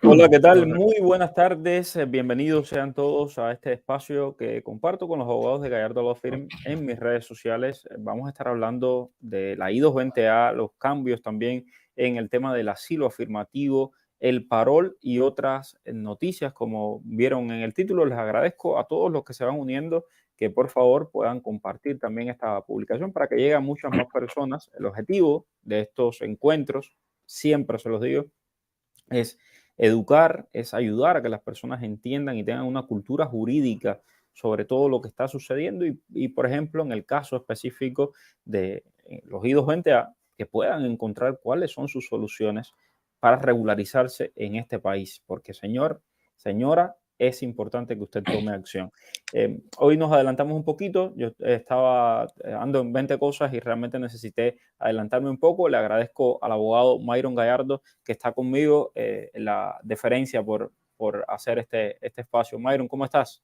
Hola, ¿qué tal? Correcto. Muy buenas tardes. Bienvenidos sean todos a este espacio que comparto con los abogados de Gallardo Law Firm en mis redes sociales. Vamos a estar hablando de la I-220A, los cambios también en el tema del asilo afirmativo, el parol y otras noticias, como vieron en el título. Les agradezco a todos los que se van uniendo que por favor puedan compartir también esta publicación para que llegue a muchas más personas. El objetivo de estos encuentros, siempre se los digo, es educar, es ayudar a que las personas entiendan y tengan una cultura jurídica sobre todo lo que está sucediendo y, por ejemplo, en el caso específico de los I-220A, que puedan encontrar cuáles son sus soluciones para regularizarse en este país. Porque, señor, señora, es importante que usted tome acción. Hoy nos adelantamos un poquito. Yo estaba ando en 20 cosas y realmente necesité adelantarme un poco. Le agradezco al abogado Myron Gallardo que está conmigo en la deferencia por hacer este espacio. Myron, ¿cómo estás?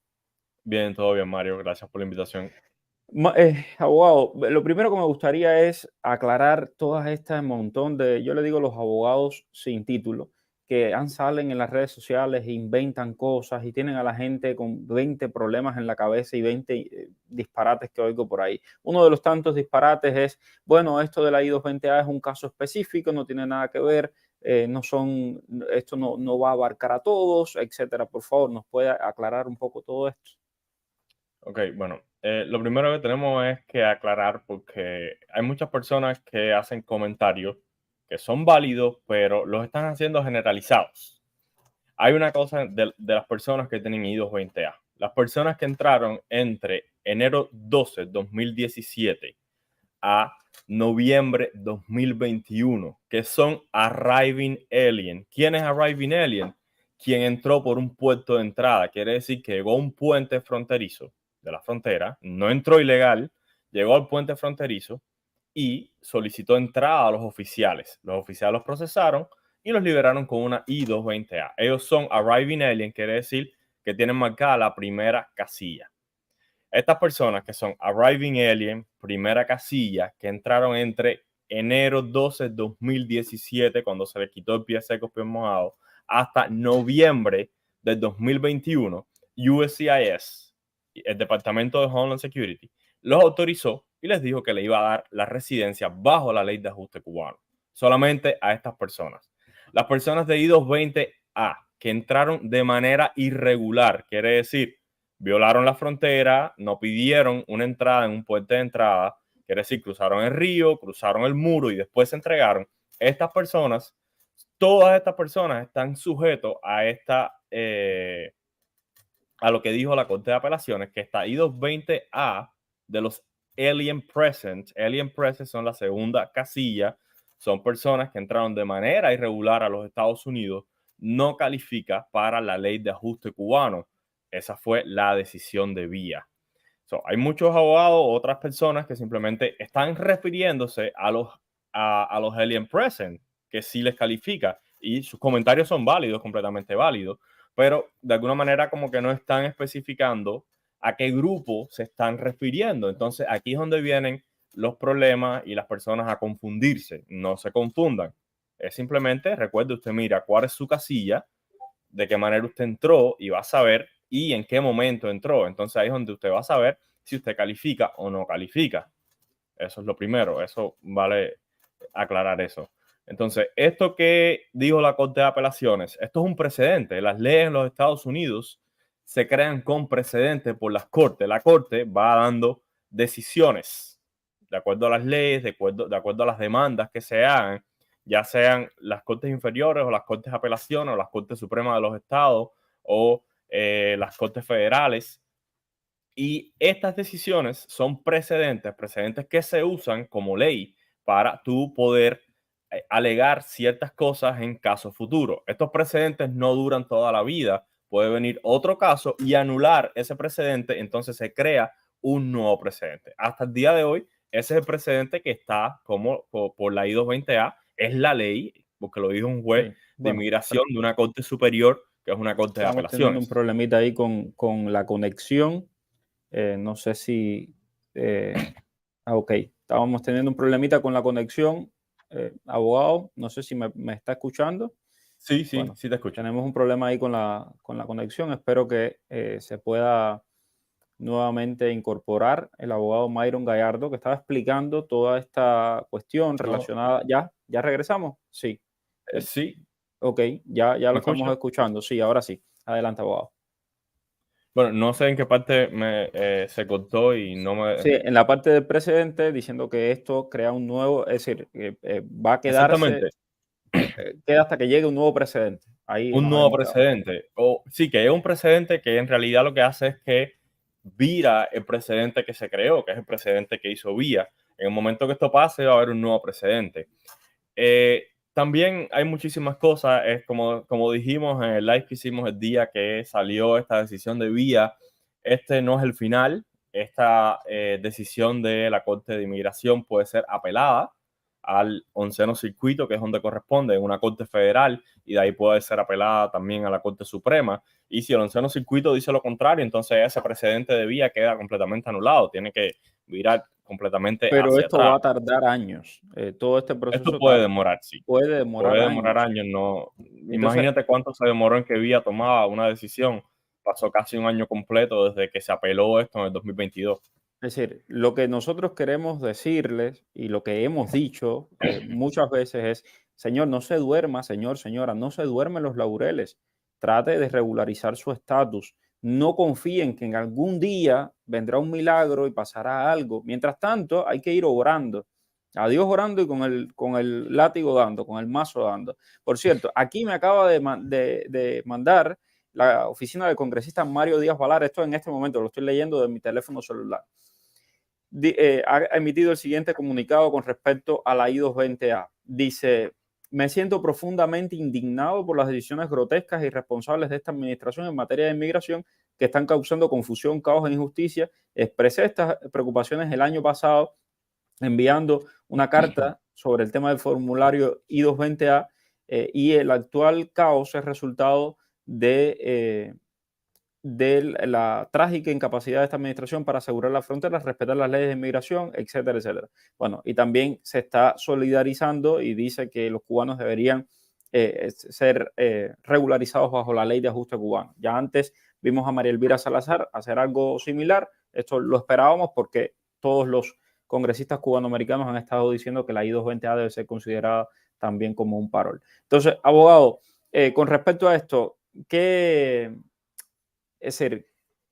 Bien, todo bien, Mario. Gracias por la invitación. Abogado, lo primero que me gustaría es aclarar todas estas montón de, yo le digo los abogados sin título, que salen en las redes sociales e inventan cosas y tienen a la gente con 20 problemas en la cabeza y 20 disparates que oigo por ahí. Uno de los tantos disparates es, bueno, esto de la I-220A es un caso específico, no tiene nada que ver, no son, esto no va a abarcar a todos, etcétera. Por favor, ¿nos puede aclarar un poco todo esto? Ok, bueno, lo primero que tenemos es que aclarar porque hay muchas personas que hacen comentarios que son válidos, pero los están haciendo generalizados. Hay una cosa de las personas que tienen I-220A. Las personas que entraron entre enero 12 2017 a noviembre 2021, que son Arriving Alien. ¿Quién es Arriving Alien? Quien entró por un puerto de entrada, quiere decir que llegó a un puente fronterizo de la frontera, no entró ilegal, llegó al puente fronterizo y solicitó entrada a los oficiales. Los oficiales los procesaron y los liberaron con una I-220A. Ellos son Arriving Alien, quiere decir que tienen marcada la primera casilla. Estas personas que son Arriving Alien, primera casilla, que entraron entre enero 12 2017, cuando se les quitó el pie seco, pie mojado, hasta noviembre del 2021, USCIS, el Departamento de Homeland Security, los autorizó y les dijo que le iba a dar la residencia bajo la ley de ajuste cubano. Solamente a estas personas. Las personas de I-220A que entraron de manera irregular, quiere decir, violaron la frontera, no pidieron una entrada en un puente de entrada, quiere decir, cruzaron el río, cruzaron el muro y después se entregaron. Estas personas, todas estas personas están sujetos a lo que dijo la Corte de Apelaciones, que está I-220A de los Alien Present. Alien Present son la segunda casilla, son personas que entraron de manera irregular a los Estados Unidos, no califica para la ley de ajuste cubano. Esa fue la decisión de vía. Hay muchos abogados, otras personas que simplemente están refiriéndose a los alien present, que sí les califica, y sus comentarios son válidos, completamente válidos, pero de alguna manera como que no están especificando a qué grupo se están refiriendo. Entonces aquí es donde vienen los problemas y las personas a confundirse. No se confundan. Es simplemente, recuerde usted, mira cuál es su casilla, de qué manera usted entró y va a saber y en qué momento entró. Entonces ahí es donde usted va a saber si usted califica o no califica. Eso es lo primero, eso vale aclarar eso. Entonces, esto que dijo la Corte de Apelaciones, esto es un precedente. Las leyes en los Estados Unidos se crean con precedente por las Cortes. La Corte va dando decisiones de acuerdo a las leyes, de acuerdo a las demandas que se hagan, ya sean las Cortes inferiores o las Cortes de Apelaciones o las Cortes Supremas de los Estados o las Cortes Federales. Y estas decisiones son precedentes, precedentes que se usan como ley para tú poder alegar ciertas cosas en casos futuros. Estos precedentes no duran toda la vida. Puede venir otro caso y anular ese precedente, entonces se crea un nuevo precedente. Hasta el día de hoy, ese es el precedente que está como por la I-220A, es la ley, porque lo dijo un juez Sí, de bueno, inmigración de una corte superior, que es una corte de estamos teniendo un apelaciones. problemita ahí con la conexión. No sé si... ok, estábamos teniendo un problemita con la conexión. Abogado, no sé si me está escuchando. Sí, sí, Bueno, sí te escucho. tenemos un problema ahí con la conexión. Espero que se pueda nuevamente incorporar el abogado Myron Gallardo, que estaba explicando toda esta cuestión No, relacionada. ¿Ya regresamos? Sí. sí, Ok, ya lo ¿me estamos escuchas? escuchando. Sí, ahora sí. Adelante, abogado. Bueno, no sé en qué parte se cortó y no Sí, me... en la parte del precedente, diciendo que esto crea un nuevo, es decir, va a quedarse, Exactamente, queda hasta que llegue un nuevo precedente. Ahí un nos nuevo habíamos quedado. precedente. O sí, que es un precedente que en realidad lo que hace es que vira el precedente que se creó, que es el precedente que hizo Vía. En el momento que esto pase, va a haber un nuevo precedente. También hay muchísimas cosas, es como dijimos en el live que hicimos el día que salió esta decisión de Vía, este no es el final, esta decisión de la Corte de Inmigración puede ser apelada al 11º circuito, que es donde corresponde, en una corte federal, y de ahí puede ser apelada también a la Corte Suprema. Y si el 11º circuito dice lo contrario, entonces ese precedente de Vía queda completamente anulado, tiene que virar completamente Pero hacia esto atrás. va a tardar años. Todo este Esto proceso puede demorar, sí. puede demorar Puede demorar años. años, no. Entonces, Imagínate cuánto se demoró en que Vía tomaba una decisión. Pasó casi un año completo desde que se apeló esto en el 2022. es decir, lo que nosotros queremos decirles y lo que hemos dicho muchas veces es, señor, no se duerma, señor, señora, no se duerme en los laureles. Trate de regularizar su estatus. No confíen que en algún día vendrá un milagro y pasará algo. Mientras tanto, hay que ir orando. A Dios orando y con el látigo dando, con el mazo dando. Por cierto, aquí me acaba de mandar la oficina del congresista Mario Díaz Valar. Esto en este momento lo estoy leyendo de mi teléfono celular. Ha emitido el siguiente comunicado con respecto a la I-220A. Dice, me siento profundamente indignado por las decisiones grotescas e irresponsables de esta administración en materia de inmigración que están causando confusión, caos e injusticia. Expresé estas preocupaciones el año pasado enviando una carta sobre el tema del formulario I-220A y el actual caos es resultado de la trágica incapacidad de esta administración para asegurar las fronteras, respetar las leyes de inmigración, etcétera, etcétera. Bueno, y también se está solidarizando y dice que los cubanos deberían ser regularizados bajo la ley de ajuste cubano. Ya antes vimos a María Elvira Salazar hacer algo similar. Esto lo esperábamos porque todos los congresistas cubanoamericanos han estado diciendo que la I-220A debe ser considerada también como un parol. Entonces, abogado, con respecto a esto, ¿qué, es decir,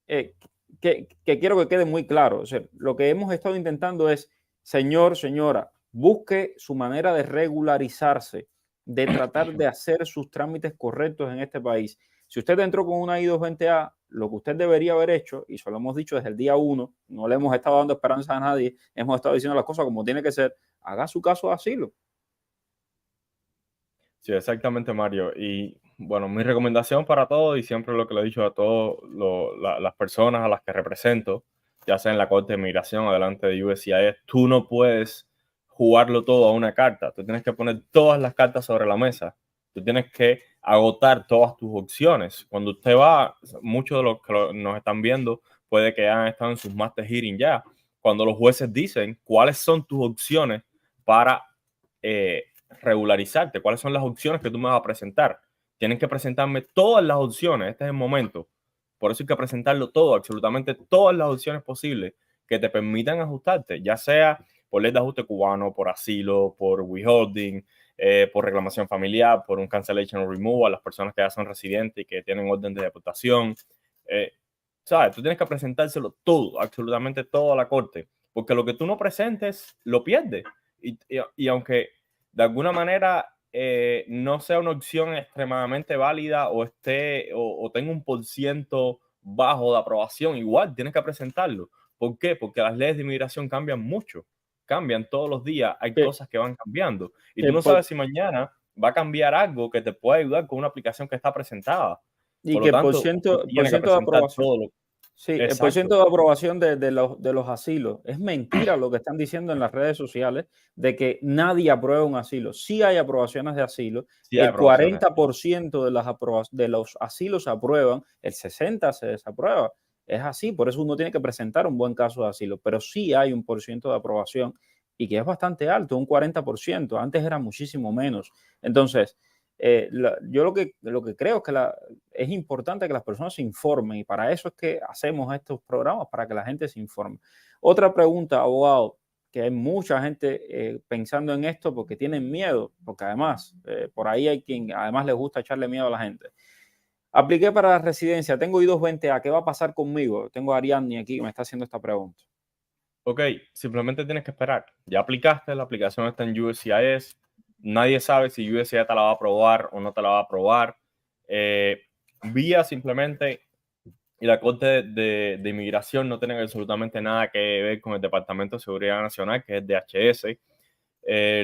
que quiero que quede muy claro? O sea, lo que hemos estado intentando es, señor, señora, busque su manera de regularizarse, de tratar de hacer sus trámites correctos en este país. Si usted entró con una I-220A, lo que usted debería haber hecho, y eso lo hemos dicho desde el día 1, no le hemos estado dando esperanza a nadie, hemos estado diciendo las cosas como tiene que ser, haga su caso de asilo. Sí, exactamente, Mario. Y bueno, mi recomendación para todos, y siempre lo que le he dicho a todas las personas a las que represento, ya sea en la Corte de Migración o delante de USCIS, tú no puedes jugarlo todo a una carta. Tú tienes que poner todas las cartas sobre la mesa. Tú tienes que agotar todas tus opciones. Cuando usted va, muchos de los que nos están viendo puede que hayan estado en sus master hearing ya. Cuando los jueces dicen cuáles son tus opciones para regularizarte, cuáles son las opciones que tú me vas a presentar. Tienen que presentarme todas las opciones, este es el momento. Por eso hay que presentarlo todo, absolutamente todas las opciones posibles que te permitan ajustarte, ya sea por ley de ajuste cubano, por asilo, por withholding, por reclamación familiar, por un cancellation or removal, las personas que ya son residentes y que tienen orden de deportación. ¿Sabes? Tú tienes que presentárselo todo, absolutamente todo a la corte, porque lo que tú no presentes, lo pierdes. Y aunque de alguna manera no sea una opción extremadamente válida o o tenga un por ciento bajo de aprobación, igual tienes que presentarlo. ¿Por qué? Porque las leyes de inmigración cambian mucho, cambian todos los días, hay Que, cosas que van cambiando y tú que no por, sabes si mañana va a cambiar algo que te pueda ayudar con una aplicación que está presentada. y Por lo que tanto, tú por tienes que ciento de presentar aprobación. todo lo Sí, el exacto. porciento de aprobación de los asilos. Es mentira lo que están diciendo en las redes sociales de que nadie aprueba un asilo. Sí hay aprobaciones de asilo. Sí hay El aprobaciones. 40% de los asilos se aprueban, el 60% se desaprueba. Es así, por eso uno tiene que presentar un buen caso de asilo. Pero sí hay un porciento de aprobación y que es bastante alto, un 40%. Antes era muchísimo menos. Entonces, Yo lo que creo es que es importante que las personas se informen y para eso es que hacemos estos programas, para que la gente se informe. Otra pregunta, abogado, que hay mucha gente pensando en esto porque tienen miedo, porque además por ahí hay quien además les gusta echarle miedo a la gente. Apliqué para la residencia, tengo I-220A, ¿qué va a pasar conmigo? Tengo a Ariadne aquí que me está haciendo esta pregunta. Ok, simplemente tienes que esperar. Ya aplicaste, la aplicación está en USCIS. Nadie sabe si USCIS te la va a aprobar o no te la va a aprobar. Vía simplemente, y la Corte de Inmigración no tiene absolutamente nada que ver con el Departamento de Seguridad Nacional, que es DHS.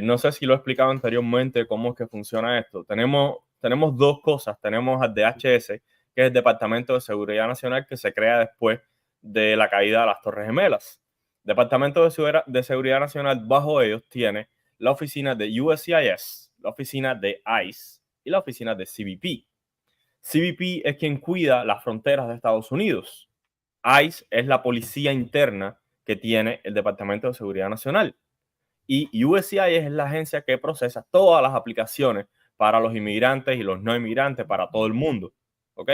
No sé si lo he explicado anteriormente cómo es que funciona esto. Tenemos dos cosas. Tenemos al DHS, que es el Departamento de Seguridad Nacional, que se crea después de la caída de las Torres Gemelas. Departamento de Seguridad Nacional, bajo ellos, tiene la oficina de USCIS, la oficina de ICE y la oficina de CBP. CBP es quien cuida las fronteras de Estados Unidos. ICE es la policía interna que tiene el Departamento de Seguridad Nacional. Y USCIS es la agencia que procesa todas las aplicaciones para los inmigrantes y los no inmigrantes, para todo el mundo. ¿Ok?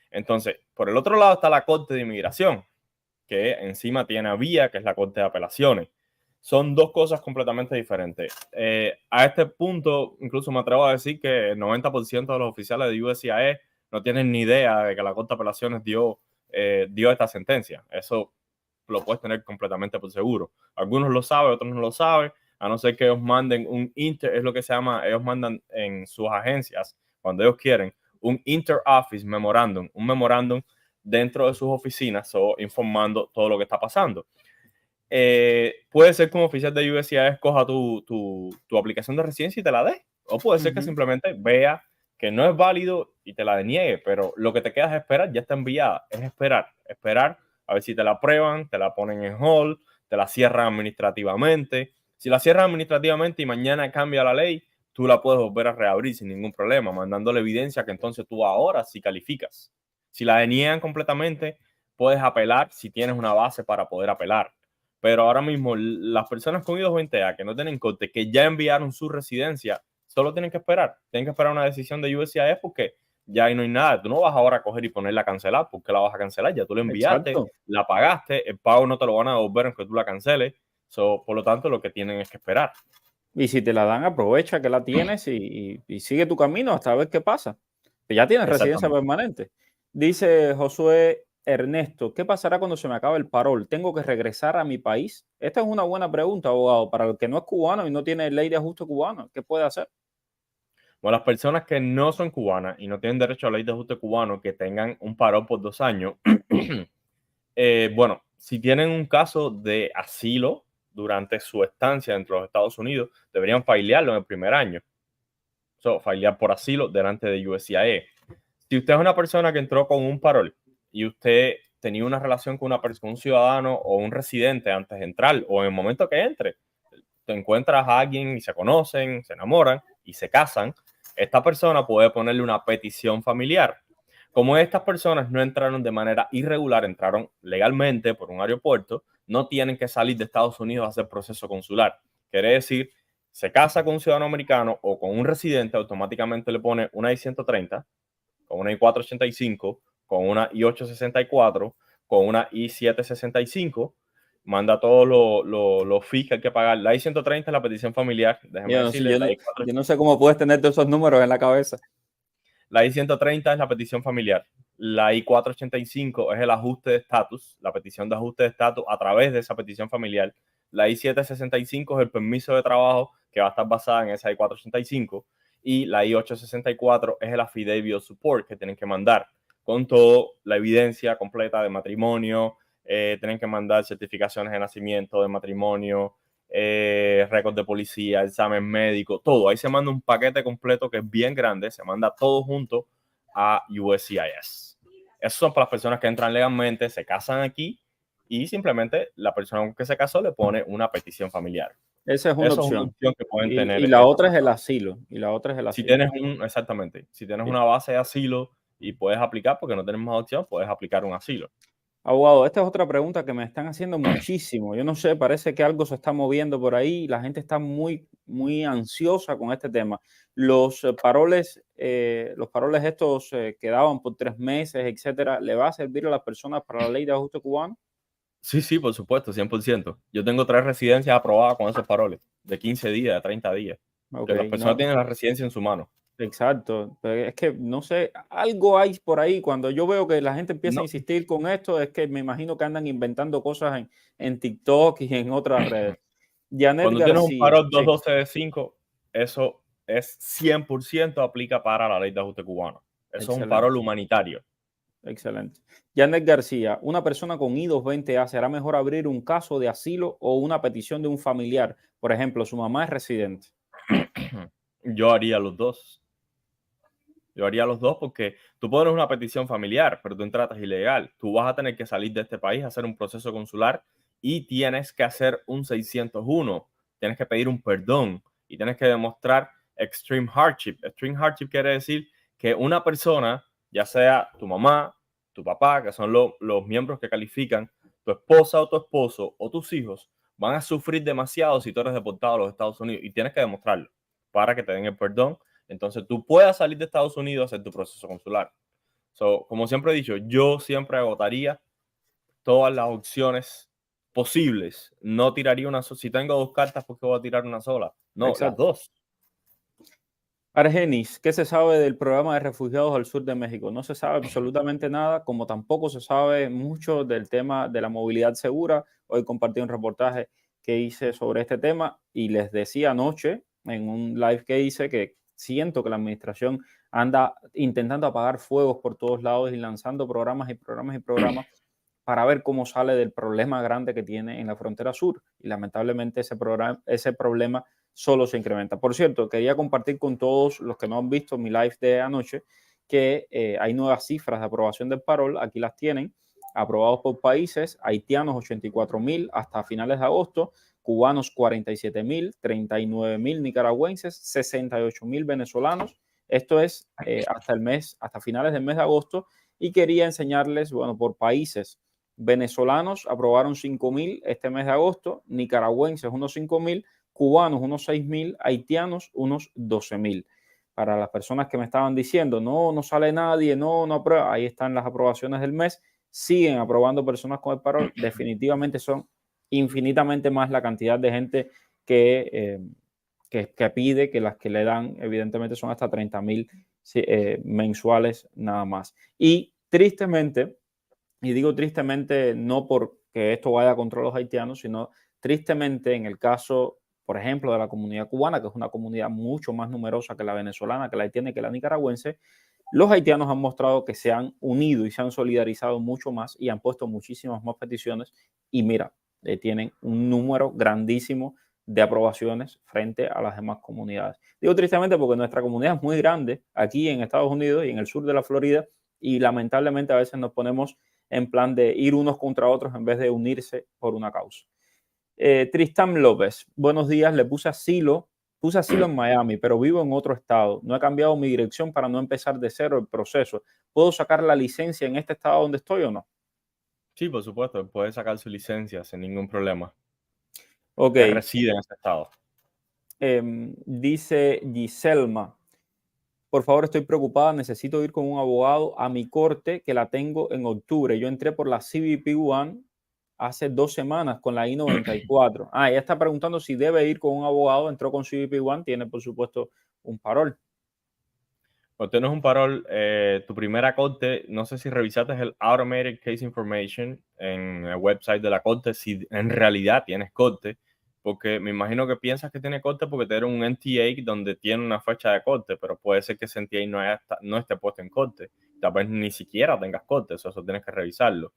Entonces, por el otro lado está la Corte de Inmigración, que encima tiene a VIA, que es la Corte de Apelaciones. Son dos cosas completamente diferentes. A este punto, incluso me atrevo a decir que el 90% de los oficiales de USCIS no tienen ni idea de que la Corte de Apelaciones dio esta sentencia. Eso lo puedes tener completamente por seguro. Algunos lo saben, otros no lo saben, a no ser que ellos manden es lo que se llama, ellos mandan en sus agencias, cuando ellos quieren, un inter-office memorandum, un memorándum dentro de sus oficinas, informando todo lo que está pasando. Puede ser que un oficial de USCIS escoja tu aplicación de residencia y te la dé, o puede ser que simplemente vea que no es válido y te la deniegue, pero lo que te queda es esperar, ya está enviada, es esperar a ver si te la aprueban, te la ponen en hold, te la cierran administrativamente. Si la cierran administrativamente y mañana cambia la ley, tú la puedes volver a reabrir sin ningún problema, mandándole evidencia que entonces tú ahora sí calificas. Si la deniegan completamente, puedes apelar si tienes una base para poder apelar. Pero ahora mismo las personas con I-220A que no tienen corte, que ya enviaron su residencia, solo tienen que esperar una decisión de USCIS porque ya ahí no hay nada. Tú no vas ahora a coger y ponerla a cancelar, porque la vas a cancelar, ya tú la enviaste, Exacto. la pagaste, el pago no te lo van a devolver aunque tú la canceles. Por lo tanto, lo que tienen es que esperar. Y si te la dan, aprovecha que la tienes y sigue tu camino hasta ver qué pasa. Que ya tienes residencia Exactamente. permanente. Dice Josué Ernesto, ¿qué pasará cuando se me acabe el parol? ¿Tengo que regresar a mi país? Esta es una buena pregunta, abogado. Para el que no es cubano y no tiene ley de ajuste cubano, ¿qué puede hacer? Bueno, las personas que no son cubanas y no tienen derecho a la ley de ajuste cubano, que tengan un parol por 2 años, bueno, si tienen un caso de asilo durante su estancia dentro de los Estados Unidos, deberían filearlo en el primer año. Filear por asilo delante de USCIS. Si usted es una persona que entró con un parol y usted tenía una relación con un ciudadano o un residente antes de entrar o en el momento que entre, te encuentras a alguien y se conocen, se enamoran y se casan, esta persona puede ponerle una petición familiar. Como estas personas no entraron de manera irregular, entraron legalmente por un aeropuerto, no tienen que salir de Estados Unidos a hacer proceso consular. Quiere decir, se casa con un ciudadano americano o con un residente, automáticamente le pone una I-130, con una I-485, con una I-864, con una I-765, manda todos los fees que hay que pagar. La I-130 es la petición familiar, déjeme decirle. Yo no sé cómo puedes tener todos esos números en la cabeza. La I-130 es la petición familiar. La I-485 es el ajuste de estatus, la petición de ajuste de estatus a través de esa petición familiar. La I-765 es el permiso de trabajo que va a estar basada en esa I-485. Y la I-864 es el affidavit of support que tienen que mandar con toda la evidencia completa de matrimonio. Tienen que mandar certificaciones de nacimiento, de matrimonio, récord de policía, examen médico, todo. Ahí se manda un paquete completo que es bien grande, se manda todo junto a USCIS. Esos son para las personas que entran legalmente, se casan aquí y simplemente la persona con que se casó le pone una petición familiar. Esa es una opción. Que pueden tener. Y la otra es el asilo. Y la otra es el asilo. Exactamente, si tienes una base de asilo y puedes aplicar, porque no tienes más opción, puedes aplicar un asilo. Abogado, esta es otra pregunta que me están haciendo muchísimo. Yo no sé, parece que algo se está moviendo por ahí. La gente está muy ansiosa con este tema. Los paroles estos que daban por 3 meses, etcétera, ¿le va a servir a las personas para la ley de ajuste cubano? Sí, sí, por supuesto, 100%. Yo tengo 3 residencias aprobadas con esos paroles, de 15 días, de 30 días, Ok, que las personas no, tienen la residencia en su mano. exacto. Pero es que no sé, algo hay por ahí. Cuando yo veo que la gente empieza a No, insistir con esto, es que me imagino que andan inventando cosas en TikTok y en otras redes. Janet cuando tienes un García, parol sí, 212 de 5, eso es 100% aplica para la ley de ajuste cubano. Eso es un parol excelente, humanitario. excelente. Janet García, una persona con I-220A, ¿será mejor abrir un caso de asilo o una petición de un familiar? Por ejemplo, su mamá es residente. Yo haría los dos. Yo haría los dos porque tú pones una petición familiar, pero tú entratas ilegal. Tú vas a tener que salir de este país, hacer un proceso consular y tienes que hacer un 601. Tienes que pedir un perdón y tienes que demostrar extreme hardship. Extreme hardship quiere decir que una persona, ya sea tu mamá, tu papá, que son los miembros que califican, tu esposa o tu esposo o tus hijos, van a sufrir demasiado si tú eres deportado a los Estados Unidos y tienes que demostrarlo para que te den el perdón, entonces tú puedas salir de Estados Unidos a hacer tu proceso consular. So, como siempre he dicho, yo siempre agotaría todas las opciones posibles. No tiraría una sola. Si tengo 2 cartas, ¿por qué voy a tirar una sola? No, las Exacto. dos. Argenis, ¿qué se sabe del programa de refugiados al sur de México? No se sabe absolutamente nada, como tampoco se sabe mucho del tema de la movilidad segura. Hoy compartí un reportaje que hice sobre este tema y les decía anoche en un live que hice que siento que la administración anda intentando apagar fuegos por todos lados y lanzando programas y programas y programas para ver cómo sale del problema grande que tiene en la frontera sur. Y lamentablemente ese problema solo se incrementa. Por cierto, quería compartir con todos los que no han visto mi live de anoche que hay nuevas cifras de aprobación del parol. Aquí las tienen, aprobados por países: haitianos 84.000 hasta finales de agosto, cubanos 47.000, 39.000 nicaragüenses, 68.000 venezolanos. Esto es hasta finales del mes de agosto. Y quería enseñarles, bueno, por países. Venezolanos aprobaron 5.000 este mes de agosto, nicaragüenses unos 5.000, cubanos unos 6.000, haitianos unos 12.000. Para las personas que me estaban diciendo, no, no sale nadie, no, no aprueba, ahí están las aprobaciones del mes, siguen aprobando personas con el parol, definitivamente son infinitamente más la cantidad de gente que pide, que las que le dan, evidentemente son hasta 30.000 mensuales nada más. Y tristemente, y digo tristemente no porque esto vaya contra los haitianos, sino tristemente en el caso, por ejemplo, de la comunidad cubana, que es una comunidad mucho más numerosa que la venezolana, que la haitiana y que la nicaragüense, los haitianos han mostrado que se han unido y se han solidarizado mucho más y han puesto muchísimas más peticiones y mira, tienen un número grandísimo de aprobaciones frente a las demás comunidades. Digo tristemente porque nuestra comunidad es muy grande aquí en Estados Unidos y en el sur de la Florida y lamentablemente a veces nos ponemos en plan de ir unos contra otros en vez de unirse por una causa. Tristán López, buenos días, puse asilo en Miami, pero vivo en otro estado. No he cambiado mi dirección para no empezar de cero el proceso. ¿Puedo sacar la licencia en este estado donde estoy o no? Sí, por supuesto, puede sacar su licencia sin ningún problema. Ok, Que reside en ese estado. dice Giselma, por favor, estoy preocupada, necesito ir con un abogado a mi corte que la tengo en octubre. Yo entré por la CBP One hace 2 semanas con la I-94. Ella está preguntando si debe ir con un abogado, entró con CBP One, tiene por supuesto un parol. Cuando tienes un parol, tu primera corte, no sé si revisaste el Automated Case Information en el website de la corte, si en realidad tienes corte, porque me imagino que piensas que tiene corte porque te dieron un NTA donde tiene una fecha de corte, pero puede ser que ese NTA no esté puesto en corte, tal vez ni siquiera tengas corte, eso tienes que revisarlo.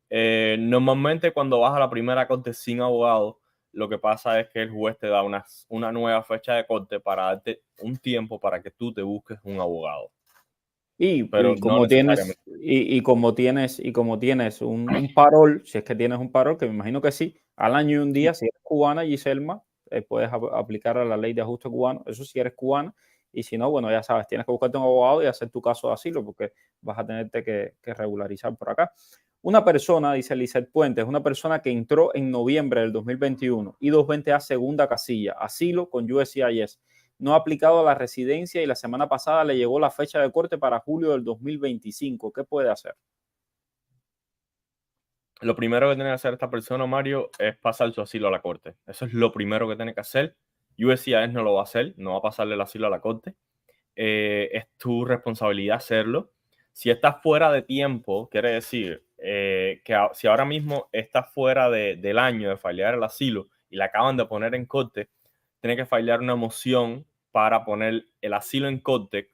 Normalmente cuando vas a la primera corte sin abogado, lo que pasa es que el juez te da una nueva fecha de corte para darte un tiempo para que tú te busques un abogado. Pero Y no como tienes, necesariamente. como tienes un parol, si es que tienes un parol, que me imagino que sí, al año y un Sí, día, si eres cubana, Giselma, puedes aplicar a la ley de ajuste cubano, eso si eres cubana, y si no, bueno, ya sabes, tienes que buscarte un abogado y hacer tu caso de asilo porque vas a tenerte que regularizar por acá. Una persona, dice Lizeth Puentes, una persona que entró en noviembre del 2021, I-220A segunda casilla, asilo con USCIS, no ha aplicado a la residencia y la semana pasada le llegó la fecha de corte para julio del 2025. ¿Qué puede hacer? Lo primero que tiene que hacer esta persona, Mario, es pasar su asilo a la corte. Eso es lo primero que tiene que hacer. USCIS no lo va a hacer, no va a pasarle el asilo a la corte. Es tu responsabilidad hacerlo. Si estás fuera de tiempo, quiere decir si ahora mismo estás fuera del año de fallar el asilo y la acaban de poner en corte, tiene que fallar una moción para poner el asilo en corte.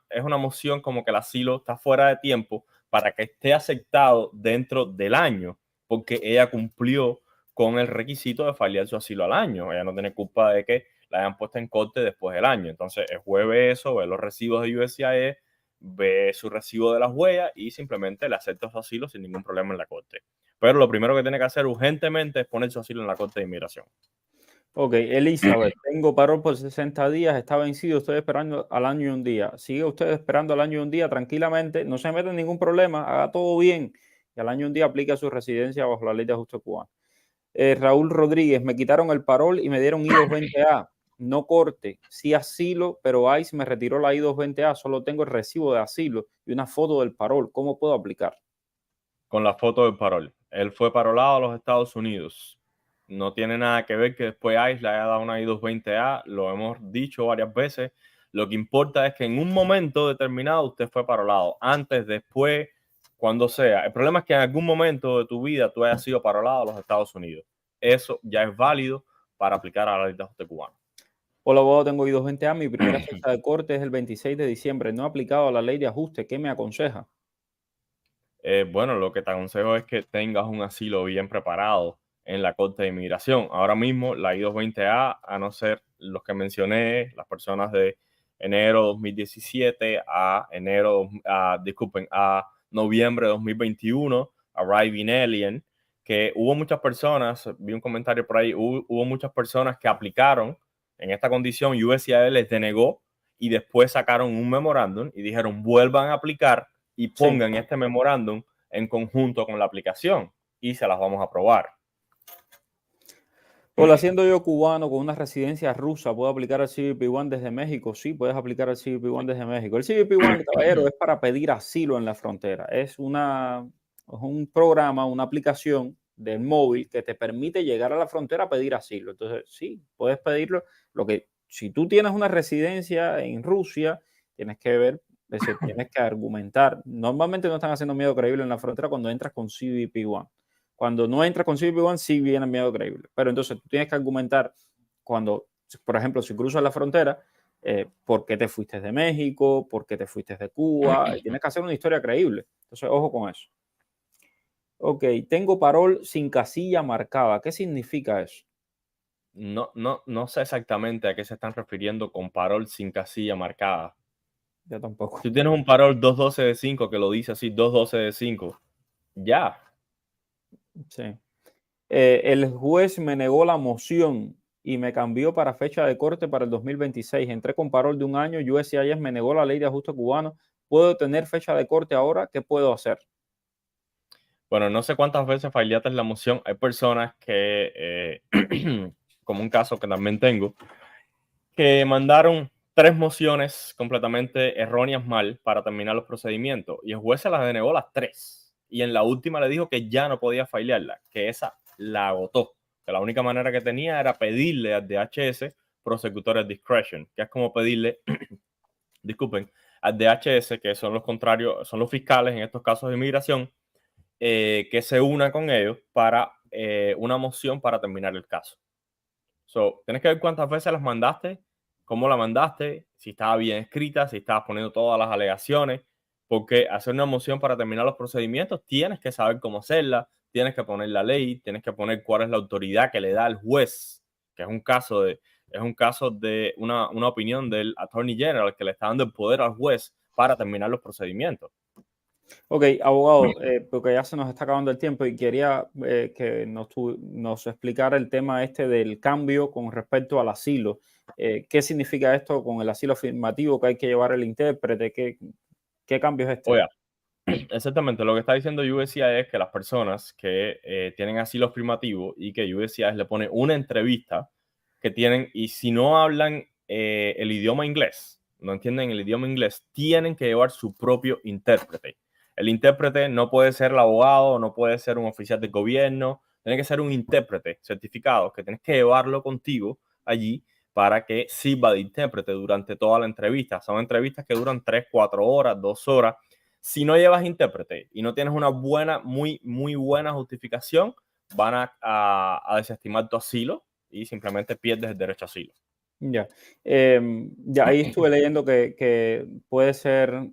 Es una moción como que el asilo está fuera de tiempo para que esté aceptado dentro del año, porque ella cumplió con el requisito de fallar su asilo al año. Ella no tiene culpa de que la hayan puesto en corte después del año. Entonces, el juez ve eso, ve los recibos de USCIS, ve su recibo de las huellas y simplemente le acepta su asilo sin ningún problema en la corte. Pero lo primero que tiene que hacer urgentemente es poner su asilo en la corte de inmigración. Ok, Elizabeth, tengo parol por 60 días, está vencido, estoy esperando al año y un día. Sigue usted esperando al año y un día tranquilamente, no se mete en ningún problema, haga todo bien y al año y un día aplica su residencia bajo la ley de ajuste cubano. Raúl Rodríguez, me quitaron el parol y me dieron I-220A, no corte, sí asilo, pero ICE me retiró la I-220A, solo tengo el recibo de asilo y una foto del parol, ¿cómo puedo aplicar? Con la foto del parol. Él fue parolado a los Estados Unidos. No tiene nada que ver que después ICE le haya dado una I-220A, lo hemos dicho varias veces. Lo que importa es que en un momento determinado usted fue parolado, antes, después, cuando sea. El problema es que en algún momento de tu vida tú hayas sido parolado a los Estados Unidos. Eso ya es válido para aplicar a la ley de ajuste cubano. Hola, abogado, tengo I-220A, mi primera fecha de corte es el 26 de diciembre, no he aplicado a la ley de ajuste, ¿qué me aconseja? Bueno, lo que te aconsejo es que tengas un asilo bien preparado en la Corte de Inmigración. Ahora mismo, la I-220A, a no ser los que mencioné, las personas de enero 2017 a noviembre de 2021, Arriving Alien, que hubo muchas personas, vi un comentario por ahí, hubo muchas personas que aplicaron en esta condición, USCIS les denegó y después sacaron un memorándum y dijeron vuelvan a aplicar y Sí. pongan este memorándum en conjunto con la aplicación y se las vamos a aprobar. Hola, siendo yo cubano con una residencia rusa, ¿puedo aplicar al CBP-1 desde México? Sí, puedes aplicar al CBP-1 desde México. El CBP-1, caballero, es para pedir asilo en la frontera. Es un programa, una aplicación del móvil que te permite llegar a la frontera a pedir asilo. Entonces, sí, puedes pedirlo. Lo que, si tú tienes una residencia en Rusia, tienes que ver, es decir, tienes que argumentar. Normalmente no están haciendo miedo creíble en la frontera cuando entras con CBP-1. Cuando no entras con CBP-1, sí viene miedo creíble. Pero entonces tú tienes que argumentar cuando, por ejemplo, si cruzas la frontera, por qué te fuiste de México, por qué te fuiste de Cuba. Tienes que hacer una historia creíble. Entonces, ojo con eso. Ok, tengo parol sin casilla marcada. ¿Qué significa eso? No sé exactamente a qué se están refiriendo con parol sin casilla marcada. Yo tampoco. Si tienes un parol 212 de 5 que lo dice así, 212 de 5, ya. Sí. El juez me negó la moción y me cambió para fecha de corte para el 2026. Entré con parol de un año. USCIS me negó la ley de ajuste cubano. ¿Puedo tener fecha de corte ahora? ¿Qué puedo hacer? Bueno, no sé cuántas veces fallaste la moción. Hay personas que, como un caso que también tengo, que mandaron 3 mociones completamente erróneas mal para terminar los procedimientos y el juez se las denegó las 3 y en la última le dijo que ya no podía failearla, que esa la agotó, que la única manera que tenía era pedirle al DHS prosecutorial discretion, que es como pedirle, disculpen, al DHS, que son los contrarios, son los fiscales en estos casos de inmigración, que se una con ellos para una moción para terminar el caso. So, tienes que ver cuántas veces las mandaste, cómo la mandaste, si estaba bien escrita, si estabas poniendo todas las alegaciones, porque hacer una moción para terminar los procedimientos tienes que saber cómo hacerla, tienes que poner la ley, tienes que poner cuál es la autoridad que le da al juez, que es un caso de una opinión del Attorney General que le está dando el poder al juez para terminar los procedimientos. Ok, abogado, porque ya se nos está acabando el tiempo y quería que nos explicara el tema este del cambio con respecto al asilo. ¿Qué significa esto con el asilo afirmativo que hay que llevar el intérprete? ¿Qué cambio es este? Oiga, exactamente, lo que está diciendo USCIS es que las personas que tienen asilo afirmativo y que USCIS le pone una entrevista que tienen, y si no hablan el idioma inglés, no entienden el idioma inglés, tienen que llevar su propio intérprete. El intérprete no puede ser el abogado, no puede ser un oficial del gobierno, tiene que ser un intérprete certificado que tienes que llevarlo contigo allí para que sirva de intérprete durante toda la entrevista. Son entrevistas que duran 3, 4 horas, 2 horas. Si no llevas intérprete y no tienes una buena, muy buena justificación, van a desestimar tu asilo y simplemente pierdes el derecho a asilo. Ya, ya ahí estuve leyendo que puede ser,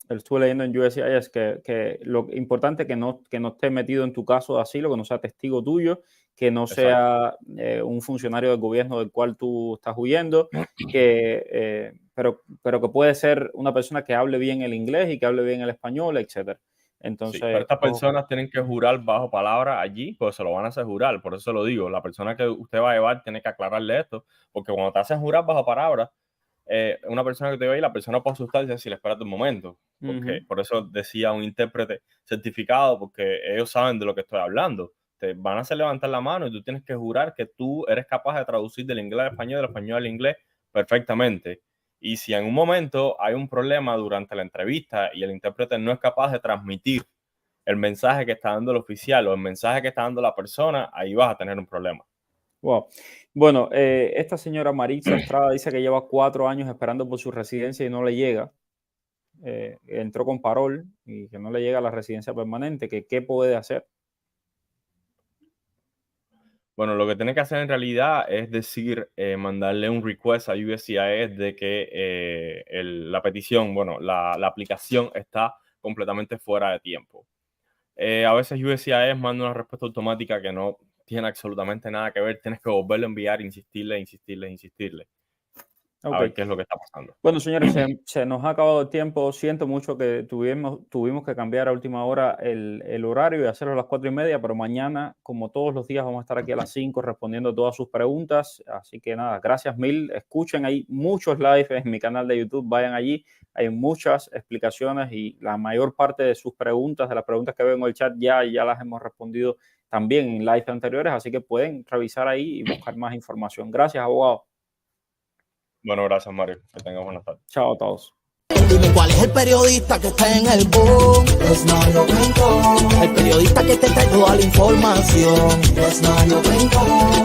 estuve leyendo en USCIS que lo importante es que no esté metido en tu caso de asilo, que no sea testigo tuyo, que no Exacto. sea un funcionario del gobierno del cual tú estás huyendo, pero que puede ser una persona que hable bien el inglés y que hable bien el español, etcétera. Entonces, Sí, pero estas personas tienen que jurar bajo palabra allí, pues se lo van a hacer jurar. Por eso lo digo, la persona que usted va a llevar tiene que aclararle esto, porque cuando te hacen jurar bajo palabra, una persona que te ve ahí, la persona puede asustarse y decir, espérate un momento, porque por eso decía un intérprete certificado, porque ellos saben de lo que estoy hablando. Te van a hacer levantar la mano y tú tienes que jurar que tú eres capaz de traducir del inglés al español, del español al inglés perfectamente. Y si en un momento hay un problema durante la entrevista y el intérprete no es capaz de transmitir el mensaje que está dando el oficial o el mensaje que está dando la persona, ahí vas a tener un problema. wow. Bueno, esta señora Maritza Estrada dice que lleva 4 años esperando por su residencia y no le llega. Entró con parol y que no le llega a la residencia permanente. ¿Qué puede hacer? Bueno, lo que tiene que hacer en realidad es decir, mandarle un request a USCIS de que la petición, bueno, la aplicación está completamente fuera de tiempo. A veces USCIS manda una respuesta automática que no tiene absolutamente nada que ver. Tienes que volverlo a enviar, insistirle. A Ok. ver qué es lo que está pasando. Bueno, señores, se nos ha acabado el tiempo. Siento mucho que tuvimos que cambiar a última hora el horario y hacerlo a las 4:30, pero mañana, como todos los días, vamos a estar aquí a las 5 respondiendo todas sus preguntas. Así que nada, gracias mil. Escuchen ahí muchos live en mi canal de YouTube. Vayan allí. Hay muchas explicaciones y la mayor parte de sus preguntas, de las preguntas que veo en el chat, ya las hemos respondido también en live anteriores. Así que pueden revisar ahí y buscar más información. Gracias, abogado. Bueno, gracias, Mario. Que tengas buenas tardes. Chao a todos. Dime cuál es el periodista que está en el boom. Es Mario Brinco. El periodista que te trae toda la información. Es Mario Brinco.